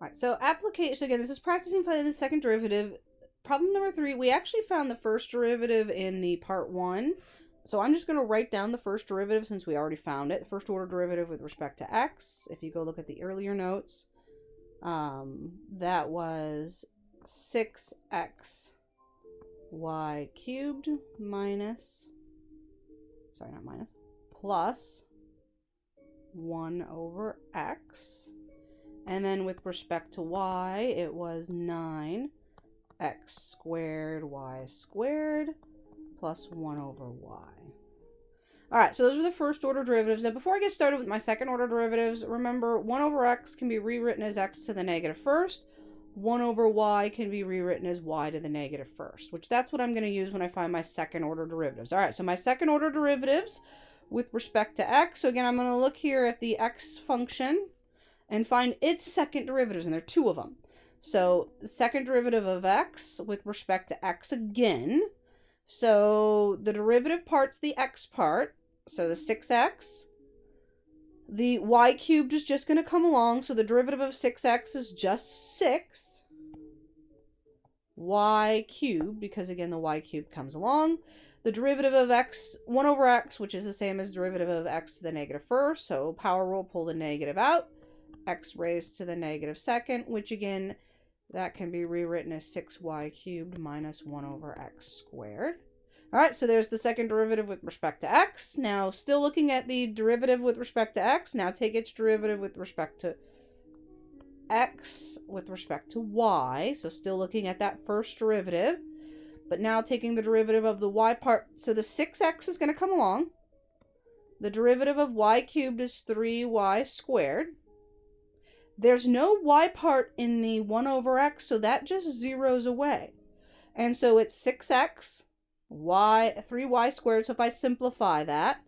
Alright, so application, so again, this is practicing finding the second derivative. Problem number 3, we actually found the first derivative in the part 1. So I'm just going to write down the first derivative since we already found it. The first order derivative with respect to x. If you go look at the earlier notes, that was 6x y cubed minus, sorry, not minus, plus 1 over x. And then with respect to y, it was 9x squared y squared plus 1 over y. Alright, so those were the first order derivatives. Now, before I get started with my second order derivatives, remember 1 over x can be rewritten as x to the negative first. 1 over y can be rewritten as y to the negative first, which that's what I'm going to use when I find my second order derivatives. Alright, so my second order derivatives with respect to x. So again, I'm going to look here at the x function and find its second derivatives, and there are 2 of them. So the second derivative of x with respect to x again. So the derivative part's the x part, so the 6x. The y cubed is just going to come along, so the derivative of 6x is just 6 y cubed, because again the y cubed comes along. The derivative of x, 1 over x, which is the same as derivative of x to the negative first, so power rule, pull the negative out. X raised to the negative second, which again, that can be rewritten as 6y cubed minus 1 over x squared. All right, so there's the second derivative with respect to x. Now, still looking at the derivative with respect to x. Now, take its derivative with respect to x with respect to y. So, still looking at that first derivative. But now, taking the derivative of the y part. So, the 6x is going to come along. The derivative of y cubed is 3y squared. There's no y part in the 1 over x, so that just zeroes away. And so it's 6x, y, 3y squared. So if I simplify that,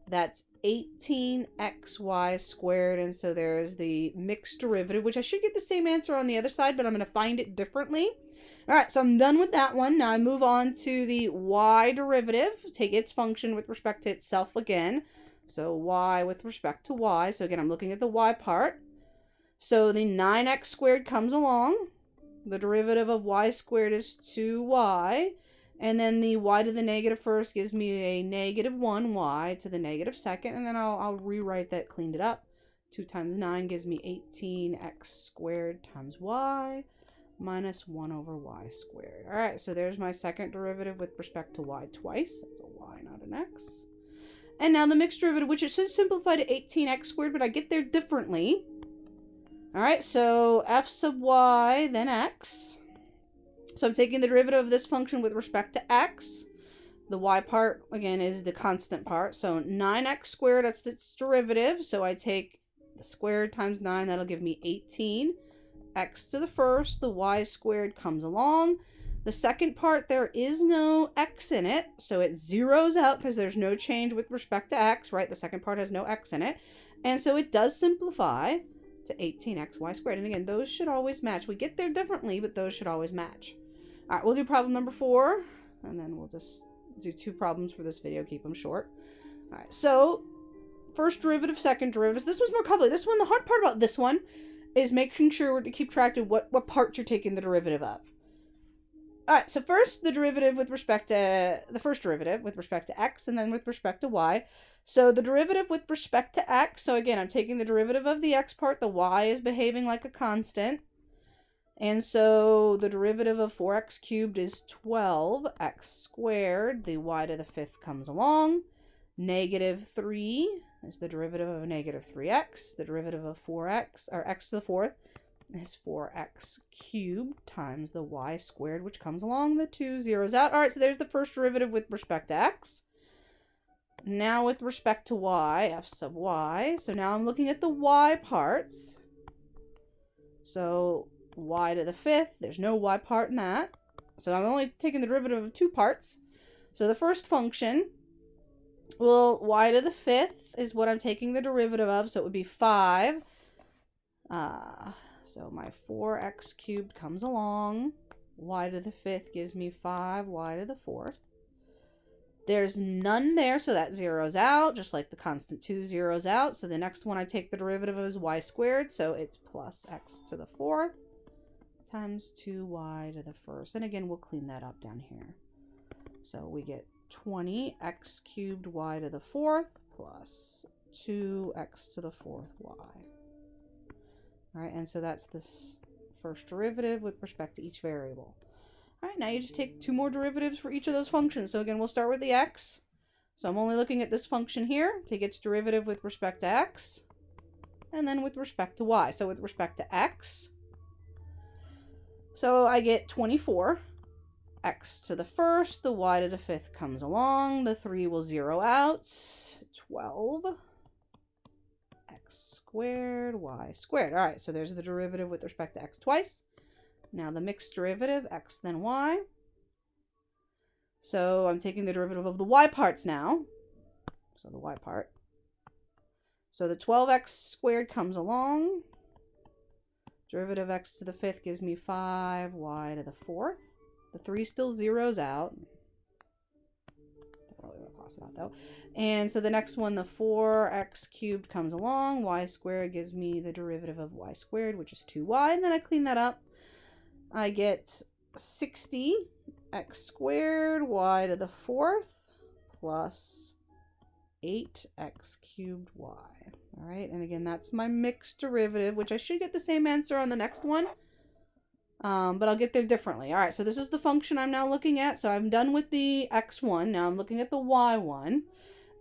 that's 18xy squared. And so there's the mixed derivative, which I should get the same answer on the other side, but I'm going to find it differently. All right, so I'm done with that one. Now I move on to the y derivative. Take its function with respect to itself again. So y with respect to y. So again, I'm looking at the y part. So the 9x squared comes along. The derivative of y squared is 2y. And then the y to the negative first gives me a negative 1y to the negative second. And then I'll rewrite that, cleaned it up. 2 times 9 gives me 18x squared times y minus 1 over y squared. All right, so there's my second derivative with respect to y twice. That's a y, not an x. And now the mixed derivative, which it should simplify to 18x squared, but I get there differently. All right, so f sub y, then x. So I'm taking the derivative of this function with respect to x. The y part, again, is the constant part. So 9x squared, that's its derivative. So I take the squared times 9, that'll give me 18. X to the first, the y squared comes along. The second part, there is no x in it. So it zeroes out because there's no change with respect to x, right? The second part has no x in it. And so it does simplify to 18xy squared. And again, those should always match. We get there differently, but those should always match. All right, we'll do problem number 4, and then we'll just do 2 problems for this video, keep them short. All right, so first derivative, second derivative. This was more complicated. This one, the hard part about this one is making sure to keep track of what part you're taking the derivative of. All right, so first the derivative with respect to, the first derivative with respect to x, and then with respect to y. So the derivative with respect to x, so again, I'm taking the derivative of the x part, the y is behaving like a constant. And so the derivative of 4x cubed is 12x squared. The y to the 5th comes along. Negative 3 is the derivative of negative 3x. The derivative of 4x, or x to the 4th, is 4x cubed times the y squared, which comes along. The 2 zeros out. All right, so there's the first derivative with respect to x. Now with respect to y, f sub y. So now I'm looking at the y parts. So y to the 5th, there's no y part in that. So I'm only taking the derivative of 2 parts. So the first function, well, y to the 5th is what I'm taking the derivative of. So it would be 5. So my 4x cubed comes along. Y to the 5th gives me 5y to the 4th. There's none there, so that zeroes out, just like the constant 2 zeroes out. So the next one I take the derivative of is y squared, so it's plus x to the 4th times 2y to the 1st. And again, we'll clean that up down here. So we get 20x cubed y to the 4th plus 2x to the 4th y. All right, and so that's this first derivative with respect to each variable. All right, now you just take 2 more derivatives for each of those functions. So again, we'll start with the x. So I'm only looking at this function here. Take its derivative with respect to x, and then with respect to y. So with respect to x, so I get 24. X to the 1st, the y to the 5th comes along. The 3 will zero out. 12. X squared, y squared. All right, so there's the derivative with respect to x twice. Now the mixed derivative, x then y. So I'm taking the derivative of the y parts now. So the y part. So the 12x squared comes along. Derivative of x to the 5th gives me 5y to the 4th. The 3 still zeroes out. Don't really want to cross it out though. And so the next one, the 4x cubed comes along. Y squared gives me the derivative of y squared, which is 2y. And then I clean that up. I get 60 x squared y to the 4th plus 8x cubed y. All right, and again, that's my mixed derivative, which I should get the same answer on the next one. But I'll get there differently. All right, so this is the function I'm now looking at. So I'm done with the x1. Now I'm looking at the y1.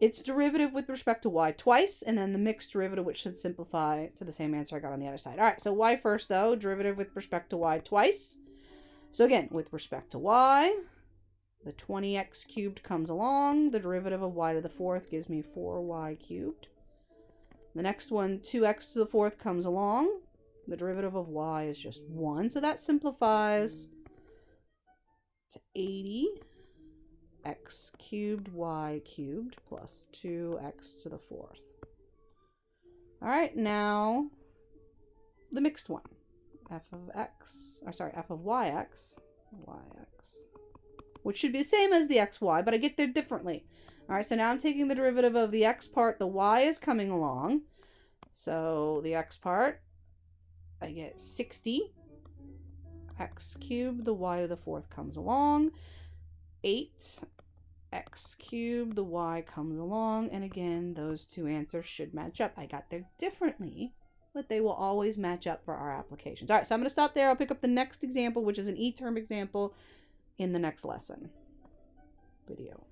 Its derivative with respect to y twice, and then the mixed derivative, which should simplify to the same answer I got on the other side. All right, so y first, though. Derivative with respect to y twice. So again, with respect to y, the 20x cubed comes along. The derivative of y to the 4th gives me 4y cubed. The next one, 2x to the 4th comes along. The derivative of y is just 1, so that simplifies to 80 x cubed y cubed plus 2x to the 4th. All right, now the mixed one, f of yx, which should be the same as the xy, but I get there differently. All right, so now I'm taking the derivative of the x part. The y is coming along. So the x part, I get 60 x cubed, the y to the 4th comes along. 8 x cubed, the y comes along. And again, those two answers should match up. I got there differently, but they will always match up for our applications. All right, so I'm going to stop there. I'll pick up the next example, which is an e-term example, in the next lesson video.